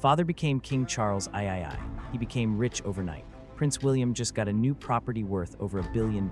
Father became King Charles III. He became rich overnight. Prince William just got a new property worth over $1 billion.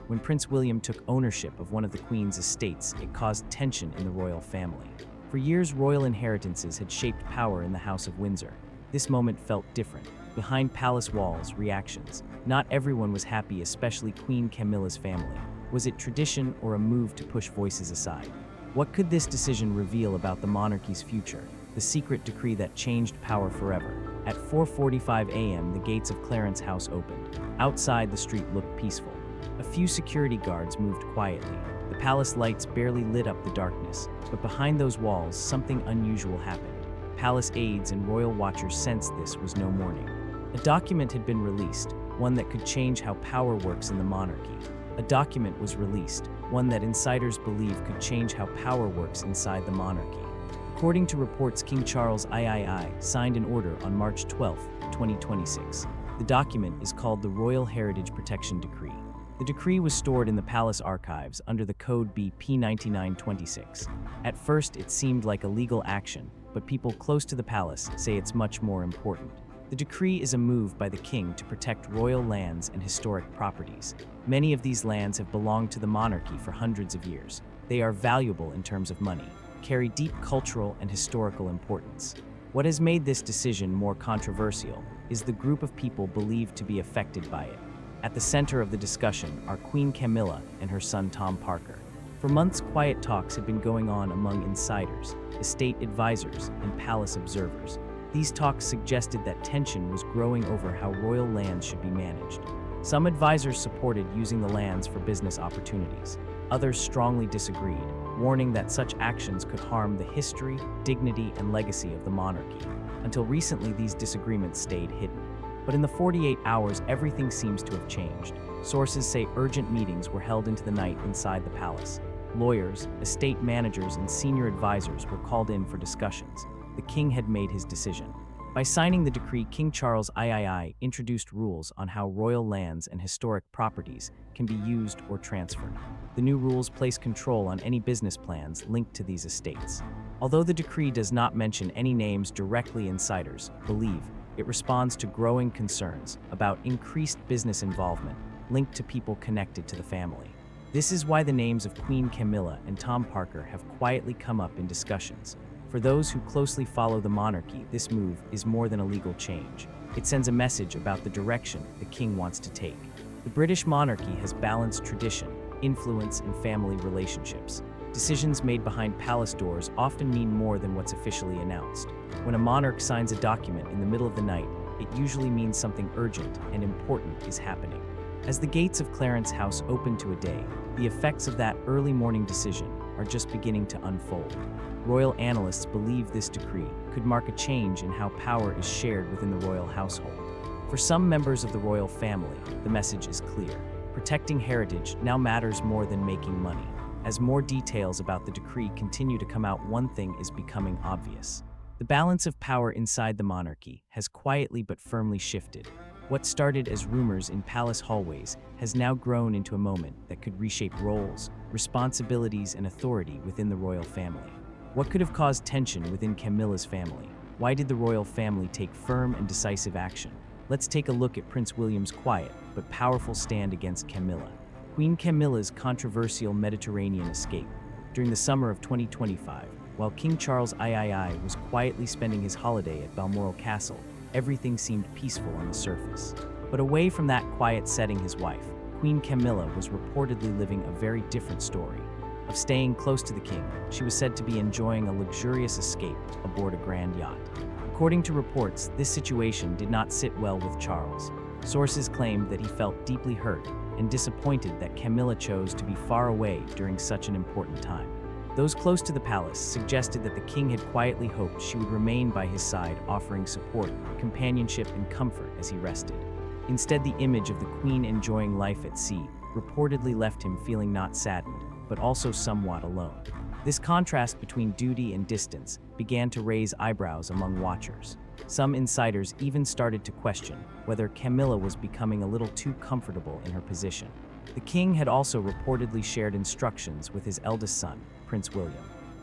When Prince William took ownership of one of the Queen's estates, it caused tension in the royal family. For years, royal inheritances had shaped power in the House of Windsor. This moment felt different. Behind palace walls, reactions. Not everyone was happy, especially Queen Camilla's family. Was it tradition or a move to push voices aside? What could this decision reveal about the monarchy's future? The secret decree that changed power forever. At 4:45 a.m., the gates of Clarence House opened. Outside, the street looked peaceful. A few security guards moved quietly. The palace lights barely lit up the darkness, but behind those walls, something unusual happened. Palace aides and royal watchers sensed this was no morning. A document had been released, one that could change how power works in the monarchy. A document was released, one that insiders believe could change how power works inside the monarchy. According to reports, King Charles III signed an order on March 12, 2026. The document is called the Royal Heritage Protection Decree. The decree was stored in the palace archives under the code BP 9926. At first, it seemed like a legal action, but people close to the palace say it's much more important. The decree is a move by the king to protect royal lands and historic properties. Many of these lands have belonged to the monarchy for hundreds of years. They are valuable in terms of money, carry deep cultural and historical importance. What has made this decision more controversial is the group of people believed to be affected by it. At the center of the discussion are Queen Camilla and her son Tom Parker. For months, quiet talks had been going on among insiders, estate advisors, and palace observers. These talks suggested that tension was growing over how royal lands should be managed. Some advisors supported using the lands for business opportunities. Others strongly disagreed, warning that such actions could harm the history, dignity, and legacy of the monarchy. Until recently, these disagreements stayed hidden. But in the 48 hours, everything seems to have changed. Sources say urgent meetings were held into the night inside the palace. Lawyers, estate managers, and senior advisors were called in for discussions. The king had made his decision. By signing the decree, King Charles III introduced rules on how royal lands and historic properties can be used or transferred. The new rules place control on any business plans linked to these estates. Although the decree does not mention any names directly, insiders believe it responds to growing concerns about increased business involvement linked to people connected to the family. This is why the names of Queen Camilla and Tom Parker have quietly come up in discussions. For those who closely follow the monarchy, this move is more than a legal change. It sends a message about the direction the king wants to take. The British monarchy has balanced tradition, influence, and family relationships. Decisions made behind palace doors often mean more than what's officially announced. When a monarch signs a document in the middle of the night, it usually means something urgent and important is happening. As the gates of Clarence House open to a day, the effects of that early morning decision are just beginning to unfold. Royal analysts believe this decree could mark a change in how power is shared within the royal household. For some members of the royal family, the message is clear. Protecting heritage now matters more than making money. As more details about the decree continue to come out, one thing is becoming obvious. The balance of power inside the monarchy has quietly but firmly shifted. What started as rumors in palace hallways has now grown into a moment that could reshape roles, responsibilities, and authority within the royal family. What could have caused tension within Camilla's family? Why did the royal family take firm and decisive action? Let's take a look at Prince William's quiet but powerful stand against Camilla. Queen Camilla's controversial Mediterranean escape. During the summer of 2025, while King Charles III was quietly spending his holiday at Balmoral Castle, everything seemed peaceful on the surface. But away from that quiet setting, his wife, Queen Camilla, was reportedly living a very different story. Of staying close to the king, she was said to be enjoying a luxurious escape aboard a grand yacht. According to reports, this situation did not sit well with Charles. Sources claimed that he felt deeply hurt and disappointed that Camilla chose to be far away during such an important time. Those close to the palace suggested that the king had quietly hoped she would remain by his side, offering support, companionship, and comfort as he rested. Instead, the image of the queen enjoying life at sea reportedly left him feeling not saddened, but also somewhat alone. This contrast between duty and distance began to raise eyebrows among watchers. Some insiders even started to question whether Camilla was becoming a little too comfortable in her position. The king had also reportedly shared instructions with his eldest son, Prince William.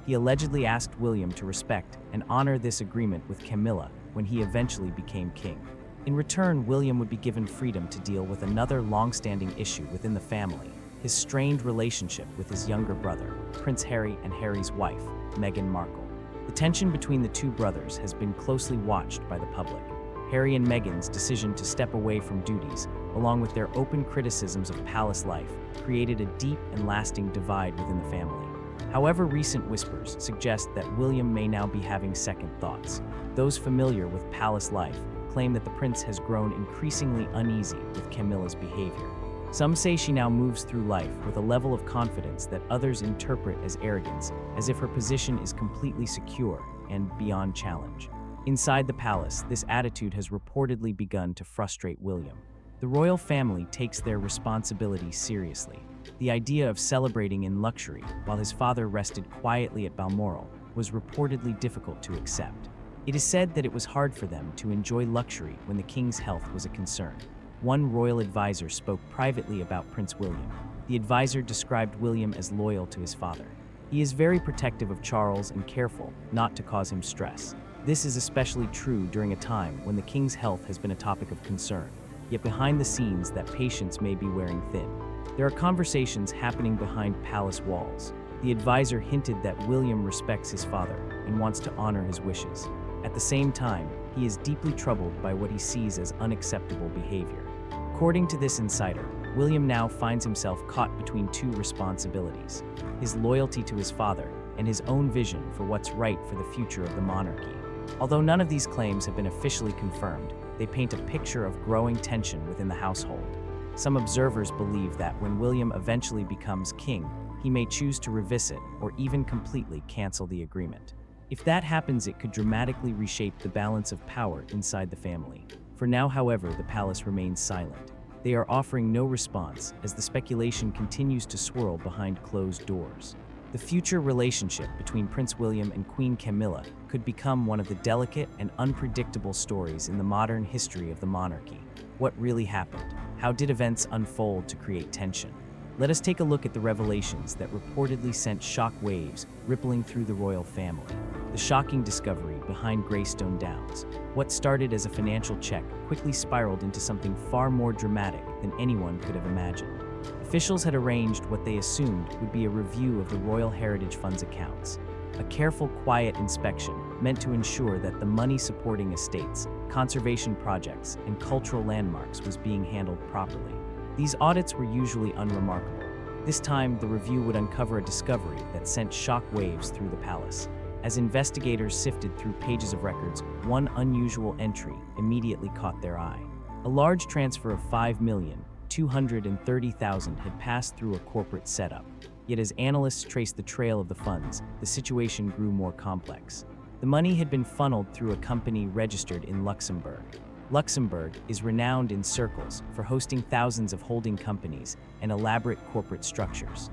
He allegedly asked William to respect and honor this agreement with Camilla when he eventually became king. In return, William would be given freedom to deal with another long-standing issue within the family, his strained relationship with his younger brother, Prince Harry, and Harry's wife, Meghan Markle. The tension between the two brothers has been closely watched by the public. Harry and Meghan's decision to step away from duties, along with their open criticisms of palace life, created a deep and lasting divide within the family. However, recent whispers suggest that William may now be having second thoughts. Those familiar with palace life claim that the prince has grown increasingly uneasy with Camilla's behavior. Some say she now moves through life with a level of confidence that others interpret as arrogance, as if her position is completely secure and beyond challenge. Inside the palace, this attitude has reportedly begun to frustrate William. The royal family takes their responsibility seriously. The idea of celebrating in luxury while his father rested quietly at Balmoral was reportedly difficult to accept. It is said that it was hard for them to enjoy luxury when the king's health was a concern. One royal advisor spoke privately about Prince William. The advisor described William as loyal to his father. He is very protective of Charles and careful not to cause him stress. This is especially true during a time when the king's health has been a topic of concern. Yet behind the scenes, that patience may be wearing thin. There are conversations happening behind palace walls. The advisor hinted that William respects his father and wants to honor his wishes. At the same time, he is deeply troubled by what he sees as unacceptable behavior. According to this insider, William now finds himself caught between two responsibilities: his loyalty to his father and his own vision for what's right for the future of the monarchy. Although none of these claims have been officially confirmed, they paint a picture of growing tension within the household. Some observers believe that when William eventually becomes king, he may choose to revisit or even completely cancel the agreement. If that happens, it could dramatically reshape the balance of power inside the family. For now, however, the palace remains silent. They are offering no response as the speculation continues to swirl behind closed doors. The future relationship between Prince William and Queen Camilla could become one of the delicate and unpredictable stories in the modern history of the monarchy. What really happened? How did events unfold to create tension? Let us take a look at the revelations that reportedly sent shock waves rippling through the royal family. The shocking discovery behind Greystone Downs. What started as a financial check quickly spiraled into something far more dramatic than anyone could have imagined. Officials had arranged what they assumed would be a review of the Royal Heritage Fund's accounts. A careful, quiet inspection meant to ensure that the money supporting estates, conservation projects, and cultural landmarks was being handled properly. These audits were usually unremarkable. This time, the review would uncover a discovery that sent shock waves through the palace. As investigators sifted through pages of records, one unusual entry immediately caught their eye. A large transfer of $5,230,000 had passed through a corporate setup. Yet as analysts traced the trail of the funds, the situation grew more complex. The money had been funneled through a company registered in Luxembourg. Luxembourg is renowned in circles for hosting thousands of holding companies and elaborate corporate structures.